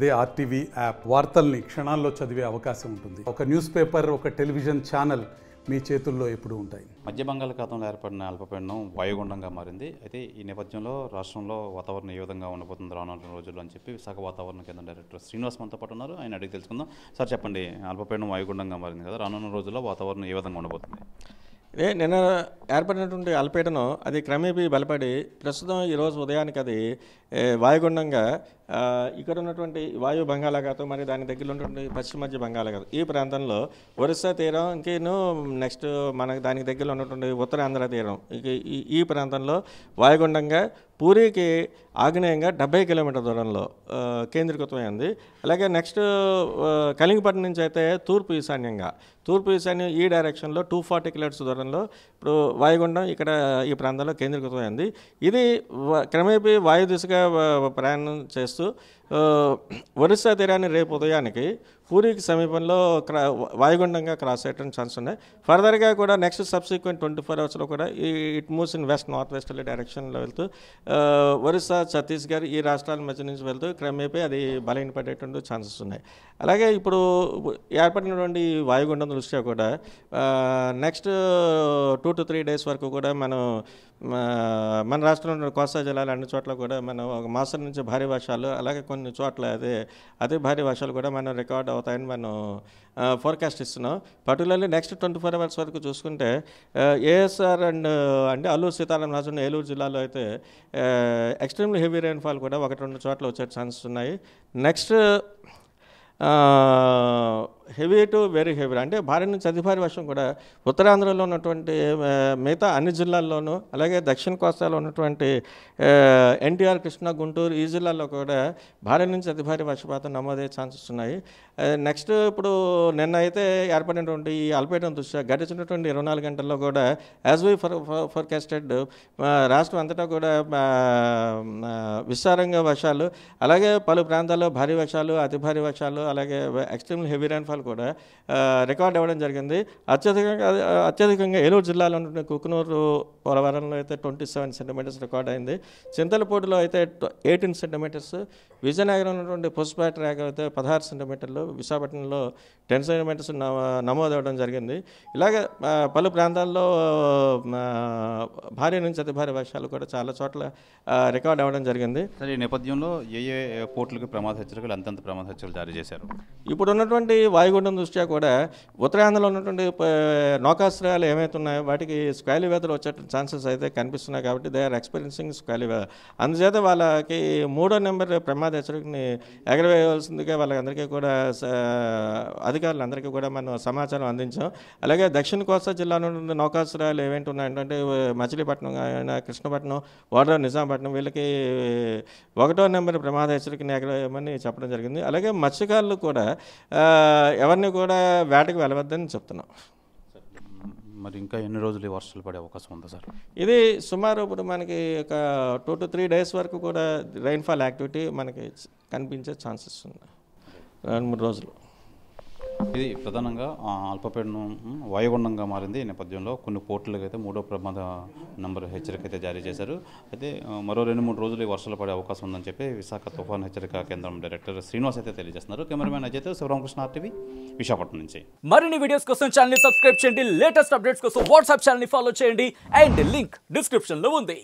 అదే RTV app వార్తల్ని క్షణాల్లో చదివే అవకాశం ఉంటుంది. ఒక న్యూస్ పేపర్, ఒక టెలివిజన్ ఛానల్ మీ చేతుల్లో ఎప్పుడూ ఉంటాయి. మధ్య బంగాళాఖాతంలో ఏర్పడిన అల్పపీడనం వాయుగుండంగా మారింది. అయితే ఈ నేపథ్యంలో రాష్ట్రంలో వాతావరణం ఏ విధంగా ఉండబోతుంది రానున్న రోజుల్లో అని చెప్పి విశాఖ వాతావరణ కేంద్రం డైరెక్టర్ శ్రీనివాస్ మనతో పాటు ఉన్నారు. ఆయన అడిగి తెలుసుకుందాం. సార్ చెప్పండి, అల్పపీడనం వాయుగుండంగా మారింది కదా, రానున్న రోజుల్లో వాతావరణం ఏ విధంగా ఉండబోతుంది? నిన్న ఏర్పడినటువంటి అల్పపీడనం అది క్రమేపీ బలపడి ప్రస్తుతం ఈరోజు ఉదయానికి అది వాయుగుండంగా ఇక్కడ ఉన్నటువంటి వాయు బంగాళాఖాతం మరియు దాని దగ్గరలో ఉన్నటువంటి పశ్చిమ మధ్య బంగాళాఖాతం ఈ ప్రాంతంలో ఒరిస్సా తీరం ఇంకేను నెక్స్ట్ మనకు దానికి దగ్గరలో ఉన్నటువంటి ఉత్తరాంధ్ర తీరం ఈ ప్రాంతంలో వాయుగుండంగా పూరికి ఆగ్నేయంగా 70 కిలోమీటర్ల దూరంలో కేంద్రీకృతమైంది. అలాగే నెక్స్ట్ కళింగపట్నం నుంచి అయితే తూర్పు ఈశాన్యం ఈ డైరెక్షన్లో 240 కిలోమీటర్స్ దూరంలో ఇప్పుడు వాయుగుండం ఇక్కడ ఈ ప్రాంతంలో కేంద్రీకృతమైంది. ఇది క్రమేపీ వాయు దిశగా ప్రయాణం చేస్తూ ఒరిస్సా తీరాన్ని రేపు ఉదయానికి పూరికి సమీపంలో వాయుగుండంగా క్రాస్ అయ్యేటువంటి ఛాన్స్ ఉన్నాయి. ఫర్దర్గా కూడా నెక్స్ట్ సబ్సిక్వెంట్ 24 అవర్స్లో కూడా it moves in north westerly డైరెక్షన్లో వెళ్తూ ఒరిస్సా, ఛత్తీస్గఢ్ ఈ రాష్ట్రాల మధ్య నుంచి వెళ్తూ క్రమేపీ అది బలహీనపడేటువంటి ఛాన్సెస్ ఉన్నాయి. అలాగే ఇప్పుడు ఏర్పడినటువంటి వాయుగుండం దృష్ట్యా కూడా నెక్స్ట్ 2 to 3 డేస్ వరకు కూడా మన రాష్ట్రంలో కోస్తా జిల్లాలు అన్ని చోట్ల కూడా మనం ఒక మాసం నుంచి భారీ వర్షాలు, అలాగే కొన్ని చోట్ల అదే భారీ వర్షాలు కూడా మనం రికార్డ్ అవుతాయని మనం ఫోర్కాస్ట్ ఇస్తున్నాం. పర్టికులర్లీ నెక్స్ట్ 24 అవర్స్ వరకు చూసుకుంటే ఏఎస్ఆర్ అంటే అల్లూరు సీతారామరాజు ఏలూరు జిల్లాలో అయితే ఎక్స్ట్రీమ్లీ హెవీ రెయిన్ఫాల్ కూడా 1-2 చోట్ల వచ్చే ఛాన్సెస్ ఉన్నాయి. Next heavy to very heavy అంటే భారీ నుంచి అతి భారీ వర్షం కూడా ఉత్తరాంధ్రలో ఉన్నటువంటి మిగతా అన్ని జిల్లాల్లోనూ, అలాగే దక్షిణ కోస్తాలో ఉన్నటువంటి ఎన్టీఆర్, కృష్ణా, గుంటూరు ఈ జిల్లాల్లో కూడా భారీ నుంచి అతి భారీ వర్షపాతం నమోదయ్యే ఛాన్సెస్ ఉన్నాయి. నెక్స్ట్ ఇప్పుడు నిన్న అయితే ఏర్పడినటువంటి ఈ అల్పపీడనం దృష్ట్యా గడిచినటువంటి 24 గంటల్లో కూడా యాజ్ వీ ఫోర్కాస్టెడ్ రాష్ట్రం అంతటా కూడా విస్తారంగా వర్షాలు, అలాగే పలు ప్రాంతాల్లో భారీ వర్షాలు, అతి భారీ వర్షాలు, అలాగే ఎక్స్ట్రీమ్లీ హెవీ రైన్ఫాల్ కూడా రికార్డ్ అవ్వడం జరిగింది. అత్యధికంగా ఏలూరు జిల్లాలో ఉన్నటువంటి కుకునూరు, పోలవరంలో అయితే 27 సెంటీమీటర్స్ రికార్డ్ అయింది. చింతలపూడిలో అయితే 18 సెంటీమీటర్స్, విజయనగరం ఉన్నటువంటి పుష్పేట రేఖ అయితే 16 సెంటీమీటర్లు, విశాఖపట్నంలో 10 సెంటీమీటర్స్ నమోదవడం జరిగింది. ఇలాగే పలు ప్రాంతాల్లో భారీ నుంచి అతి భారీ వర్షాలు కూడా చాలా చోట్ల రికార్డ్ అవ్వడం జరిగింది. సరే, ఈ నేపథ్యంలో ఏ పోర్టులకు ప్రమాద హెచ్చరికలు, ఎంతెంత ప్రమాద హెచ్చరికలు జారీ చేశారు? ఇప్పుడు ఉన్నటువంటి వాయుగుండం దృష్ట్యా కూడా ఉత్తరాంధ్రలో ఉన్నటువంటి నౌకాశ్రయాలు ఏమైతే ఉన్నాయో వాటికి స్క్వైలీ వెదర్ వచ్చే ఛాన్సెస్ అయితే కనిపిస్తున్నాయి. కాబట్టి దే ఆర్ ఎక్స్పీరియన్సింగ్ స్క్వైలీ వెదర్. అందుచేత వాళ్ళకి 3వ నెంబర్ ప్రమాద హెచ్చరికని ఎగరవేయవలసిందిగా వాళ్ళందరికీ కూడా అధికారులందరికీ కూడా మనం సమాచారం అందించాం. అలాగే దక్షిణ కోస్తా జిల్లాలో ఉన్న నౌకాశ్రయాలు ఏమేంటి ఉన్నాయంటే మచిలీపట్నం, కృష్ణపట్నం, ఓడరేవు, నిజాంపట్నం వీళ్ళకి 1వ నెంబర్ ప్రమాద హెచ్చరికని ఎగరవేయమని చెప్పడం జరిగింది. అలాగే మత్స్యకారులు కూడా ఎవరిని కూడా వేటకు వెళ్ళవద్దని చెప్తున్నాం. మరి ఇంకా ఎన్ని రోజులు వర్షాలు పడే అవకాశం ఉందా సార్? ఇది సుమారు ఇప్పుడు మనకి ఒక 2 to 3 డేస్ వరకు కూడా రైన్ఫాల్ యాక్టివిటీ మనకి కనిపించే ఛాన్సెస్ ఉన్నాయి. 2-3 రోజులు. ఇది ప్రధానంగా అల్పపీడనం వాయుగుండంగా మారింది. ఈ నేపథ్యంలో కొన్ని పోర్టులకు అయితే 3వ ప్రమాద నంబర్ హెచ్చరిక అయితే జారీ చేశారు. అయితే మరో 2-3 రోజులు వర్షాలు పడే అవకాశం ఉందని చెప్పి విశాఖ తుఫాను హెచ్చరిక కేంద్రం డైరెక్టర్ శ్రీనివాస్ అయితే తెలియజేస్తున్నారు. కెమెరామెన్ అజయ్ తో శివరామకృష్ణ, ఆర్టీవీ, విశాఖపట్నం నుంచి. మరిన్ని వీడియోస్ కోసం ఛానల్ ని సబ్స్క్రైబ్ చేయండి. లేటెస్ట్ అప్డేట్స్ కోసం వాట్సాప్ ఛానల్ ని ఫాలో చేయండి. అండ్ లింక్ డిస్క్రిప్షన్ లో ఉంది.